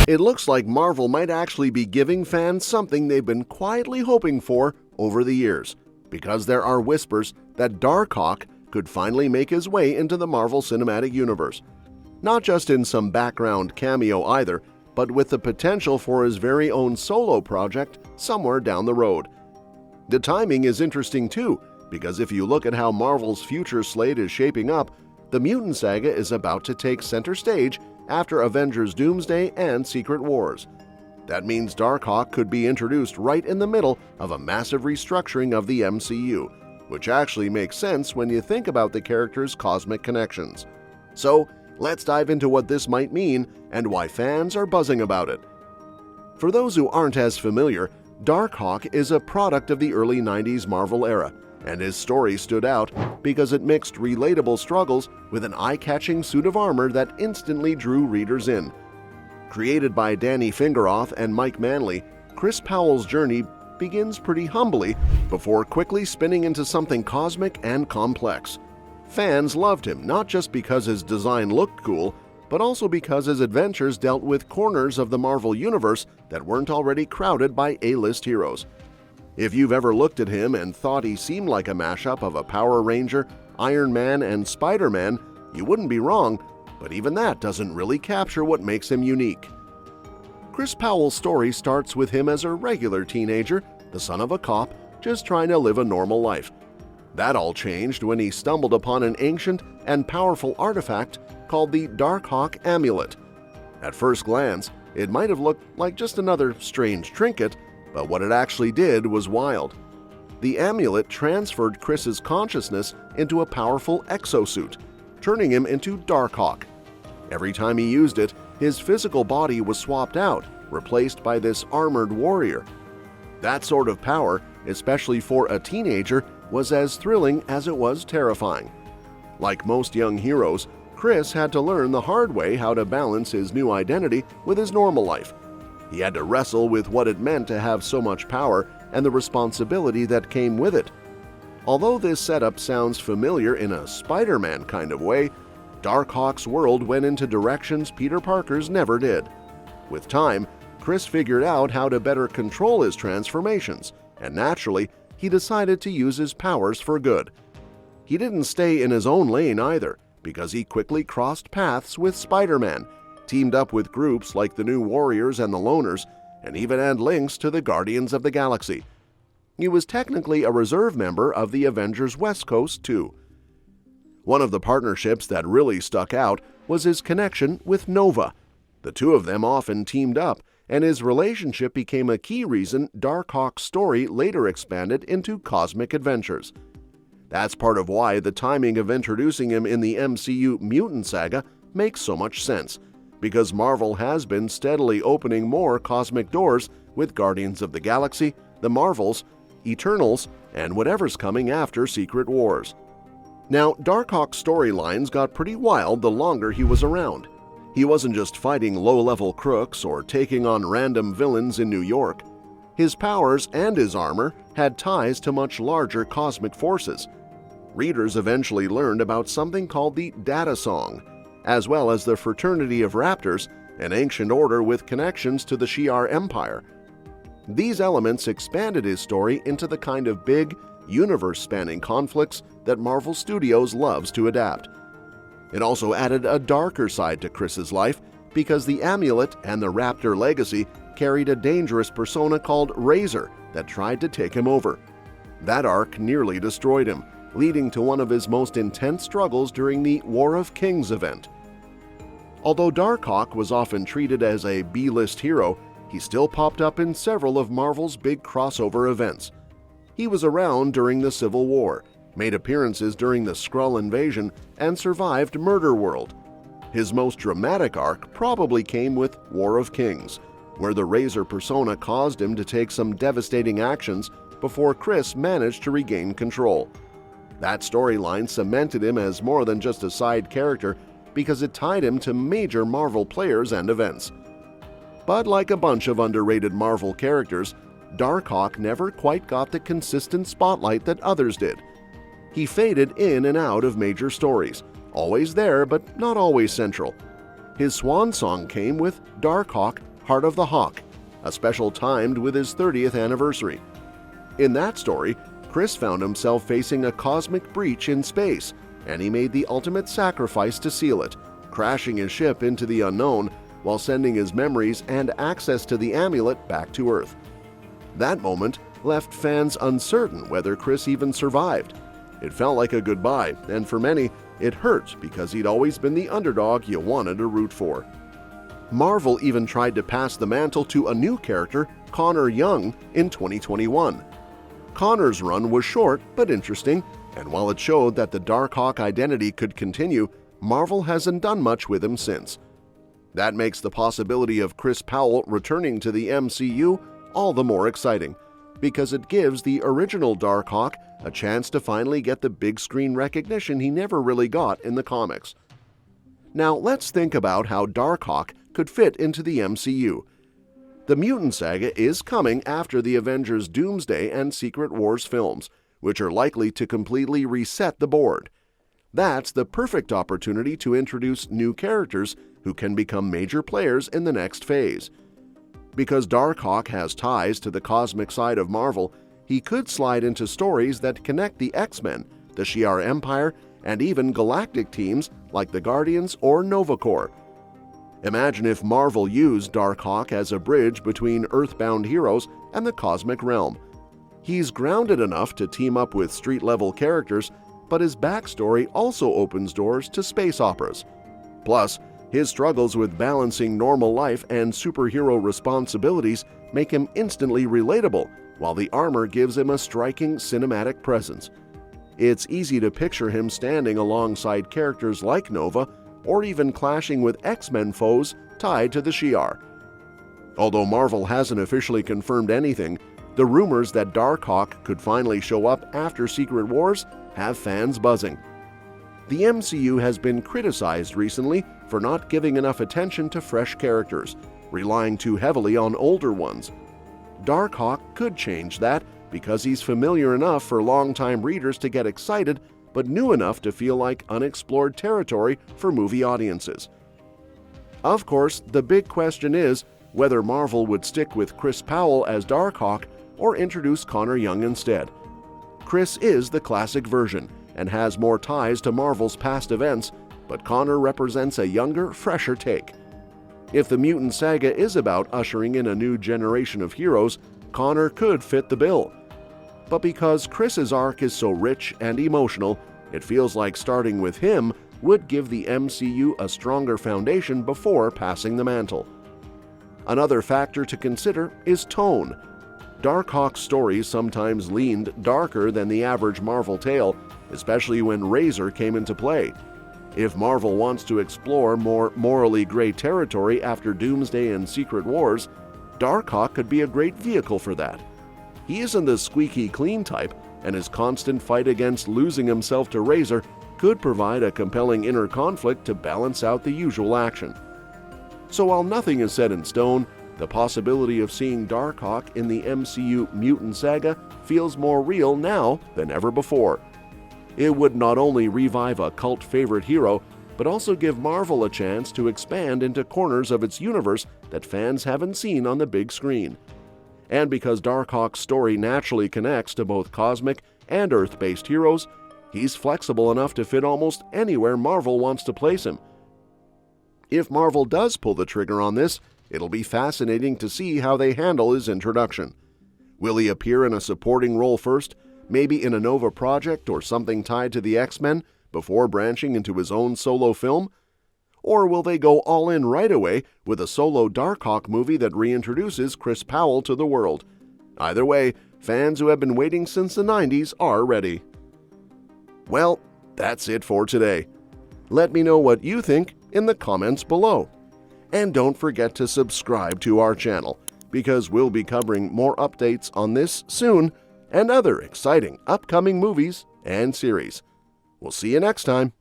It looks like Marvel might actually be giving fans something they've been quietly hoping for over the years, because there are whispers that Darkhawk could finally make his way into the Marvel Cinematic Universe. Not just in some background cameo either, but with the potential for his very own solo project somewhere down the road. The timing is interesting too, because if you look at how Marvel's future slate is shaping up, the mutant saga is about to take center stage after Avengers Doomsday and Secret Wars. That means Darkhawk could be introduced right in the middle of a massive restructuring of the MCU, which actually makes sense when you think about the character's cosmic connections. So, let's dive into what this might mean and why fans are buzzing about it. For those who aren't as familiar, Darkhawk is a product of the early 90s Marvel era, and his story stood out because it mixed relatable struggles with an eye-catching suit of armor that instantly drew readers in. Created by Danny Fingeroth and Mike Manley, Chris Powell's journey begins pretty humbly before quickly spinning into something cosmic and complex. Fans loved him not just because his design looked cool, but also because his adventures dealt with corners of the Marvel Universe that weren't already crowded by A-list heroes. If you've ever looked at him and thought he seemed like a mashup of a Power Ranger, Iron Man, and Spider-Man, you wouldn't be wrong, but even that doesn't really capture what makes him unique. Chris Powell's story starts with him as a regular teenager, the son of a cop, just trying to live a normal life. That all changed when he stumbled upon an ancient and powerful artifact called the Darkhawk Amulet. At first glance, it might have looked like just another strange trinket, but what it actually did was wild. The amulet transferred Chris's consciousness into a powerful exosuit, turning him into Darkhawk. Every time he used it, his physical body was swapped out, replaced by this armored warrior. That sort of power, especially for a teenager, was as thrilling as it was terrifying. Like most young heroes, Chris had to learn the hard way how to balance his new identity with his normal life. He had to wrestle with what it meant to have so much power and the responsibility that came with it. Although this setup sounds familiar in a Spider-Man kind of way, Darkhawk's world went into directions Peter Parker's never did. With time, Chris figured out how to better control his transformations, and naturally, he decided to use his powers for good. He didn't stay in his own lane either, because he quickly crossed paths with Spider-Man, teamed up with groups like the New Warriors and the Loners, and even had links to the Guardians of the Galaxy. He was technically a reserve member of the Avengers West Coast too. One of the partnerships that really stuck out was his connection with Nova. The two of them often teamed up, and his relationship became a key reason Darkhawk's story later expanded into cosmic adventures. That's part of why the timing of introducing him in the MCU mutant saga makes so much sense, because Marvel has been steadily opening more cosmic doors with Guardians of the Galaxy, the Marvels, Eternals, and whatever's coming after Secret Wars. Now, Darkhawk's storylines got pretty wild the longer he was around. He wasn't just fighting low-level crooks or taking on random villains in New York. His powers and his armor had ties to much larger cosmic forces. Readers eventually learned about something called the Data Song, as well as the Fraternity of Raptors, an ancient order with connections to the Shi'ar Empire. These elements expanded his story into the kind of big, universe-spanning conflicts that Marvel Studios loves to adapt. It also added a darker side to Chris's life because the amulet and the Raptor legacy carried a dangerous persona called Razor that tried to take him over. That arc nearly destroyed him, leading to one of his most intense struggles during the War of Kings event. Although Darkhawk was often treated as a B-list hero, he still popped up in several of Marvel's big crossover events. He was around during the Civil War, made appearances during the Skrull invasion, and survived Murder World. His most dramatic arc probably came with War of Kings, where the Razor persona caused him to take some devastating actions before Chris managed to regain control. That storyline cemented him as more than just a side character because it tied him to major Marvel players and events. But like a bunch of underrated Marvel characters, Darkhawk never quite got the consistent spotlight that others did. He faded in and out of major stories, always there but not always central. His swan song came with Darkhawk, Heart of the Hawk, a special timed with his 30th anniversary. In that story, Chris found himself facing a cosmic breach in space, and he made the ultimate sacrifice to seal it, crashing his ship into the unknown while sending his memories and access to the amulet back to Earth. That moment left fans uncertain whether Chris even survived. It felt like a goodbye, and for many, it hurt because he'd always been the underdog you wanted to root for. Marvel even tried to pass the mantle to a new character, Connor Young, in 2021. Connor's run was short but interesting, and while it showed that the Darkhawk identity could continue, Marvel hasn't done much with him since. That makes the possibility of Chris Powell returning to the MCU all the more exciting, because it gives the original Darkhawk a chance to finally get the big screen recognition he never really got in the comics. Now let's think about how Darkhawk could fit into the MCU. The Mutant Saga is coming after the Avengers Doomsday and Secret Wars films, which are likely to completely reset the board. That's the perfect opportunity to introduce new characters who can become major players in the next phase. Because Darkhawk has ties to the cosmic side of Marvel, he could slide into stories that connect the X-Men, the Shi'ar Empire, and even galactic teams like the Guardians or Nova Corps. Imagine if Marvel used Darkhawk as a bridge between Earthbound heroes and the cosmic realm. He's grounded enough to team up with street-level characters, but his backstory also opens doors to space operas. Plus, his struggles with balancing normal life and superhero responsibilities make him instantly relatable, while the armor gives him a striking cinematic presence. It's easy to picture him standing alongside characters like Nova, or even clashing with X-Men foes tied to the Shi'ar. Although Marvel hasn't officially confirmed anything, the rumors that Darkhawk could finally show up after Secret Wars have fans buzzing. The MCU has been criticized recently for not giving enough attention to fresh characters, relying too heavily on older ones. Darkhawk could change that because he's familiar enough for longtime readers to get excited, but new enough to feel like unexplored territory for movie audiences. Of course, the big question is whether Marvel would stick with Chris Powell as Darkhawk or introduce Connor Young instead. Chris is the classic version and has more ties to Marvel's past events, but Connor represents a younger, fresher take. If the Mutant Saga is about ushering in a new generation of heroes, Connor could fit the bill. But because Chris's arc is so rich and emotional, it feels like starting with him would give the MCU a stronger foundation before passing the mantle. Another factor to consider is tone. Darkhawk's stories sometimes leaned darker than the average Marvel tale, especially when Razor came into play. If Marvel wants to explore more morally gray territory after Doomsday and Secret Wars, Darkhawk could be a great vehicle for that. He isn't the squeaky clean type, and his constant fight against losing himself to Razor could provide a compelling inner conflict to balance out the usual action. So while nothing is set in stone, the possibility of seeing Darkhawk in the MCU Mutant Saga feels more real now than ever before. It would not only revive a cult favorite hero, but also give Marvel a chance to expand into corners of its universe that fans haven't seen on the big screen. And because Darkhawk's story naturally connects to both cosmic and Earth-based heroes, he's flexible enough to fit almost anywhere Marvel wants to place him. If Marvel does pull the trigger on this, it'll be fascinating to see how they handle his introduction. Will he appear in a supporting role first, maybe in a Nova project or something tied to the X-Men, before branching into his own solo film? Or will they go all in right away with a solo Darkhawk movie that reintroduces Chris Powell to the world? Either way, fans who have been waiting since the 90s are ready. Well, that's it for today. Let me know what you think in the comments below. And don't forget to subscribe to our channel, because we'll be covering more updates on this soon and other exciting upcoming movies and series. We'll see you next time.